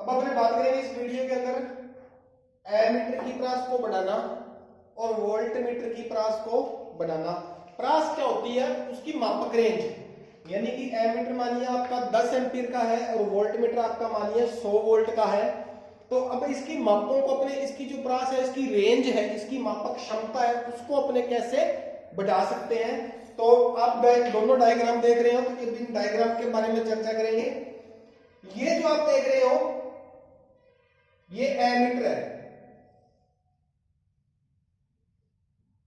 अब अपने बात करेंगे इस वीडियो के अंदर एमीटर की प्रास को बढ़ाना और वोल्टमीटर की प्रास को बढ़ाना। प्रास क्या होती है? उसकी मापक रेंज। यानी कि एमीटर मानिए आपका 10 एम्पीयर का है और वोल्टमीटर आपका मानिए 100 वोल्ट का है। तो अब इसकी मापों को अपने, इसकी जो प्रास है, इसकी रेंज है, इसकी मापक क्षमता है, उसको अपने कैसे बढ़ा सकते हैं। तो आप दोनों डायग्राम देख रहे हो, तो इन डायग्राम के बारे में चर्चा करेंगे। ये जो आप देख रहे हो ये एमीटर है,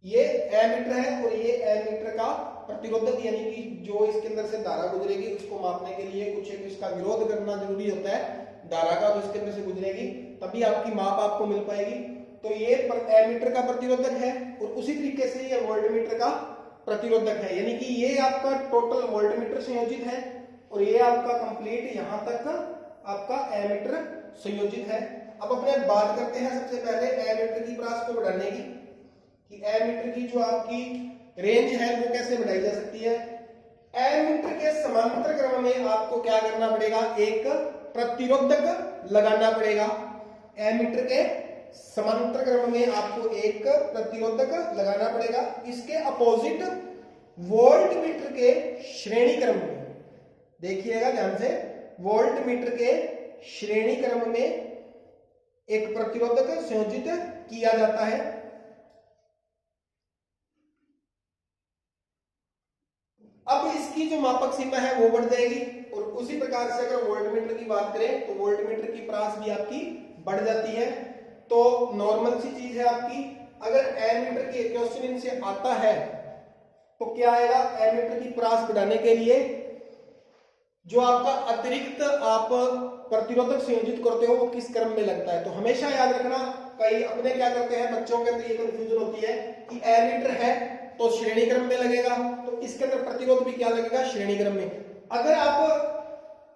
ये एमीटर है और ये एमीटर का प्रतिरोधक, यानी कि जो इसके अंदर से धारा गुजरेगी उसको मापने के लिए कुछ एक इसका विरोध करना जरूरी होता है धारा का, तो इसके अंदर से गुजरेगी तभी आपकी माप आपको मिल पाएगी। तो ये एमीटर का प्रतिरोधक है और उसी तरीके से ये वोल्टमीटर का प्रतिरोधक है। यानी कि ये आपका टोटल वोल्टमीटर संयोजित है और ये आपका कंप्लीट यहां तक आपका एमीटर संयोजित है। अब अपने बात करते हैं सबसे पहले एमीटर की प्रास को बढ़ाने की, कि एमीटर की जो आपकी रेंज है वो कैसे बढ़ाई जा सकती है। एमीटर के समांतर क्रम में आपको क्या करना पड़ेगा? एक प्रतिरोधक लगाना पड़ेगा। एमीटर के समांतर क्रम में आपको एक प्रतिरोधक लगाना पड़ेगा। इसके अपोजिट वोल्टमीटर के श्रेणी क्रम में, देखिएगा ध्यान से, वोल्टमीटर के श्रेणी क्रम में एक प्रतिरोधक संयोजित किया जाता है। अब इसकी जो मापक सीमा है वो बढ़ जाएगी और उसी प्रकार से अगर वोल्टमीटर की बात करें तो वोल्टमीटर की प्रास भी आपकी बढ़ जाती है। तो नॉर्मल सी चीज है आपकी, अगर एमीटर की क्वेश्चन इनसे आता है तो क्या आएगा? एमीटर की प्रास बढ़ाने के लिए जो आपका अतिरिक्त आप प्रतिरोधक संयोजित करते हो वो किस क्रम में लगता है। तो हमेशा याद रखना, कई अपने क्या करते हैं, बच्चों के अंदर ये कंफ्यूजन होती है कि एमीटर है तो श्रेणी क्रम में लगेगा, तो इसके अंदर प्रतिरोध भी क्या लगेगा? श्रेणी क्रम में। अगर आप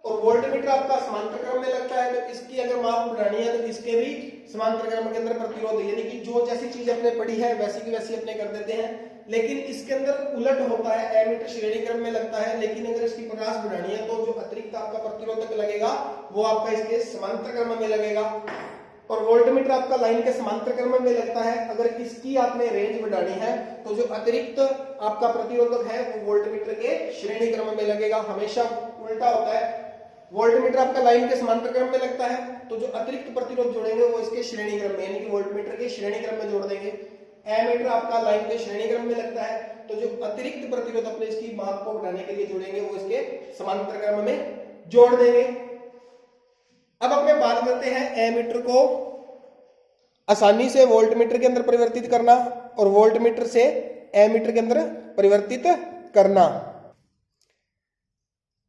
और वोल्टमीटर आपका समांतर क्रम में लगता है तो इसकी अगर माप बढ़ानी है तो इसके भी समांतर क्रम के अंदर प्रतिरोध, यानी कि जो जैसी चीज अपने पढ़ी है वैसी की वैसी अपने कर देते हैं। लेकिन इसके अंदर उलट होता है, एमीटर श्रेणी क्रम में लगता है लेकिन अगर इसकी प्रास बढ़ानी है तो जो अतिरिक्त आपका प्रतिरोधक लगेगा वो आपका इसके समांतर क्रम में लगेगा। और वोल्टमीटर आपका लाइन के समांतर क्रम में लगता है। अगर इसकी आपने रेंज बढ़ानी है तो जो अतिरिक्त आपका प्रतिरोधक है वो वोल्टमीटर के श्रेणी क्रम में लगेगा। हमेशा उल्टा होता है, वोल्टमीटर आपका लाइन के समांतर क्रम में लगता है तो जो अतिरिक्त प्रतिरोध जोड़ेंगे वो इसके श्रेणी क्रम में, यानी कि वोल्टमीटर के श्रेणी क्रम में जोड़ देंगे। एमीटर आपका लाइन के श्रेणी क्रम में लगता है तो जो अतिरिक्त प्रतिरोध अपने इसकी माप को बढ़ाने के लिए जोड़ेंगे वो इसके समांतर क्रम में जोड़ देंगे। अब अपने बात करते हैं एमीटर को आसानी से वोल्टमीटर के अंदर परिवर्तित करना और वोल्टमीटर से एमीटर के अंदर परिवर्तित करना।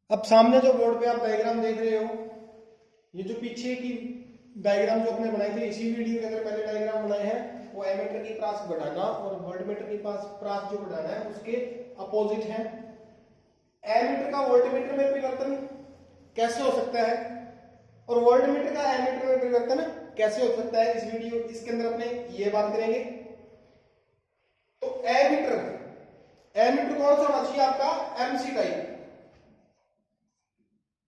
अब सामने जो बोर्ड पे आप डायग्राम देख रहे हो, ये जो पीछे की डायग्राम जो अपने बनाई थी इसी वीडियो के अंदर पहले डायग्राम बनाए हैं, वो एमीटर की प्रास बढ़ाना और वोल्टमीटर की प्रास जो बढ़ाना है उसके अपोजिट है। एमीटर का वोल्टमीटर में परिवर्तन कैसे हो सकता है और वोल्टमीटर का एमीटर में परिवर्तन कैसे हो सकता है, इस वीडियो इसके अंदर अपने ये बात करेंगे। तो एमीटर कौन सा होना चाहिए आपका? एमसी टाइप,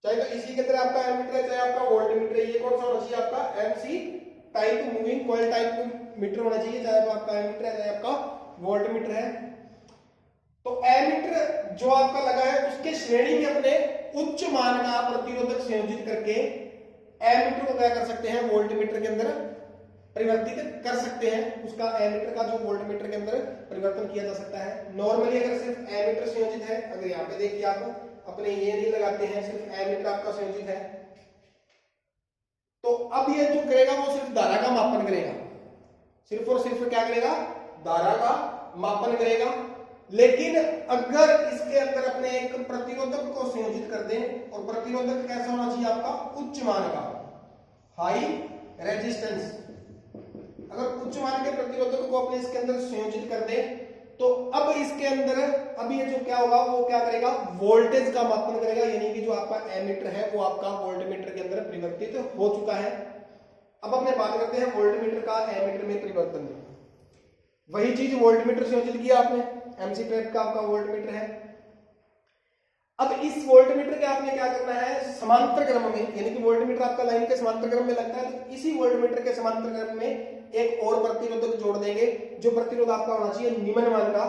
चाहे तो इसी के अंदर आपका एमीटर है चाहे आपका वोल्टमीटर है, ये कौन सा होना चाहिए आपका? MC type moving coil type meter होना चाहिए, चाहे तो आपका एमीटर है चाहे आपका वोल्टमीटर है। तो एमीटर जो आपका लगा है उसके श्रेणी में अपने उच्च मान का प्रतिरोधक संयोजित करके एमीटर को क्या कर सकते हैं? वोल्टमीटर के अंदर परिवर्तित कर सकते हैं। उसका एमीटर का जो वोल्टमीटर के अंदर परिवर्तन किया जा सकता है। नॉर्मली अगर सिर्फ एमीटर संयोजित है, अगर यहाँ पे देखिए आप अपने ये नहीं लगाते हैं, सिर्फ एमीटर आपका संयोजित है, तो अब ये जो करेगा वो सिर्फ धारा का मापन करेगा, सिर्फ और सिर्फ क्या करेगा? धारा का मापन करेगा। लेकिन अगर इसके अंदर अपने एक प्रतिरोधक को संयोजित कर दें, और प्रतिरोधक कैसा होना चाहिए आपका? उच्च मान का, हाई रेजिस्टेंस। अगर उच्च मान के प्रतिरोधक को अपने इसके अंदर संयोजित कर दें तो अब इसके अंदर अब ये जो क्या होगा वो क्या करेगा? वोल्टेज का मापन करेगा, यानी कि जो आपका एमीटर है वो आपका वोल्टमीटर के अंदर परिवर्तित हो चुका है। अब अपने बात करते हैं वोल्टमीटर का एमीटर में परिवर्तन। वही चीज वोल्टमीटर संयोजित किया आपने, एमसी टाइप का आपका वोल्टमीटर है। अब इस वोल्टमीटर के आपने क्या करना है, समांतर क्रम में, यानी कि वोल्टमीटर आपका लाइन के समांतर क्रम में लगता है, तो इसी वोल्टमीटर के समांतर क्रम में एक और प्रतिरोधक जोड़ देंगे, जो प्रतिरोध आपका होना चाहिए निम्न मान का।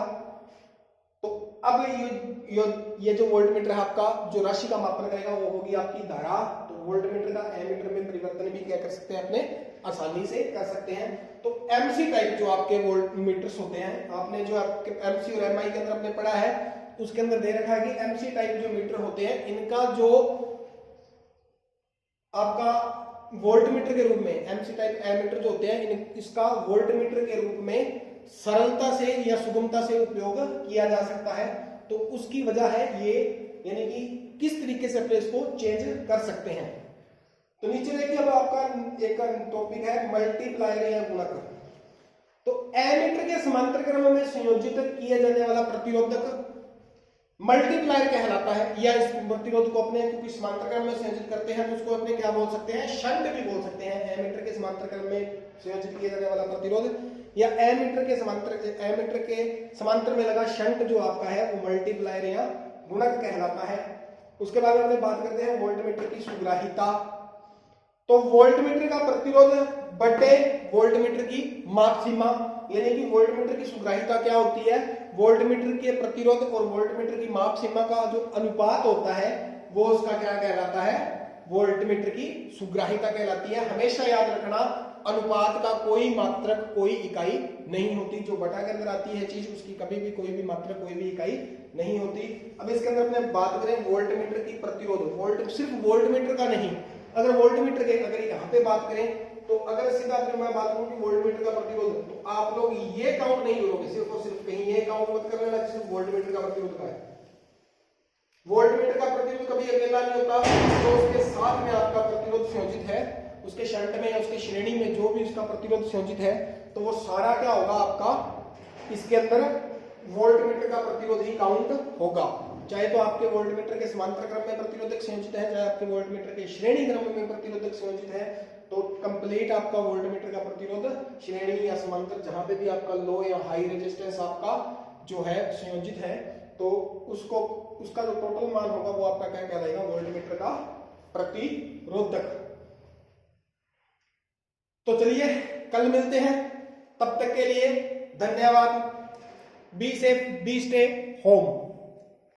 तो अब ये जो वोल्टमीटर है आपका जो राशि का मापन करेगा वो होगी आपकी धारा। तो वोल्टमीटर का एमीटर में परिवर्तन भी क्या कर सकते हैं अपने आसानी से कर सकते हैं। तो एमसी टाइप जो आपके वोल्टमीटर्स होते हैं, आपने जो आपके एमसी और एमआई के अंदर आपने पढ़ा है उसके अंदर दे रखा है कि एमसी टाइप जो मीटर होते हैं इनका जो आपका वोल्टमीटर के रूप में, एमसी टाइप एमीटर जो होते हैं इसका वोल्टमीटर के रूप में सरलता से या सुगमता से उपयोग किया जा सकता है। तो उसकी वजह है ये, यानी कि किस तरीके से अपने इसको चेंज कर सकते हैं। तो नीचे देखिए अब आपका एक टॉपिक है मल्टीप्लायर या गुणक। तो एमीटर के समांतर क्रम में संयोजित किया जाने वाला प्रतिरोधक मल्टीप्लायर कहलाता है, या इस प्रतिरोध को अपने क्योंकि समांतर क्रम में संयोजित करते हैं तो उसको अपने क्या बोल सकते हैं, शंट भी बोल सकते हैं। एमीटर के समांतर क्रम में संयोजित किया जाने वाला प्रतिरोध या एमीटर के समांतर में लगा शंट जो आपका है वो मल्टीप्लायर या गुणक कहलाता है। उसके बाद में बात करते हैं वोल्टमीटर की सुग्राहिता। तो वोल्टमीटर का प्रतिरोध बटे वोल्टमीटर की माप सीमा, यानी कि वोल्टमीटर की सुग्राहिता क्या होती है, वोल्टमीटर के प्रतिरोध और वोल्टमीटर की माप सीमा का जो अनुपात होता है वो उसका क्या कहलाता है, वोल्टमीटर की सुग्राहिता कहलाती है। हमेशा याद रखना अनुपात का कोई मात्रक कोई इकाई नहीं होती, जो बटा के अंदर आती है चीज उसकी कभी भी कोई भी मात्रक कोई भी इकाई नहीं होती। अब इसके अंदर अपने बात करें वोल्टमीटर की प्रतिरोध, सिर्फ वोल्टमीटर का नहीं, अगर वोल्टमीटर के अगर यहाँ पे बात करें तो अगर सीधा मैं बात करूं कि वोल्टमीटर का प्रतिरोध, तो आप लोग ये काउंट नहीं करोगे, सिर्फ और सिर्फ कहीं ये काउंट मत कर लेना सिर्फ वोल्टमीटर का प्रतिरोध का है। वोल्टमीटर का प्रतिरोध कभी अकेला नहीं होता, तो उसके साथ में आपका प्रतिरोध संयोजित है, उसके शंट में या उसके श्रेणी में जो भी उसका प्रतिरोध संयोजित है तो वो सारा क्या होगा आपका इसके अंदर वोल्टमीटर का प्रतिरोध ही काउंट होगा। चाहे तो आपके वोल्टमीटर के समांतर क्रम में प्रतिरोधक संयोजित है, चाहे आपके वोल्टमीटर के श्रेणी क्रम में प्रतिरोधक संयोजित है, तो कंप्लीट आपका वोल्टमीटर का प्रतिरोध श्रेणी या समांतर जहां पे भी आपका लो या हाई रेजिस्टेंस आपका जो है संयोजित है तो उसको उसका जो टोटल मान होगा वो आपका क्या कहलाएगा, वोल्टमीटर का प्रतिरोधक। तो चलिए कल मिलते हैं, तब तक के लिए धन्यवाद। Be safe, be stay home.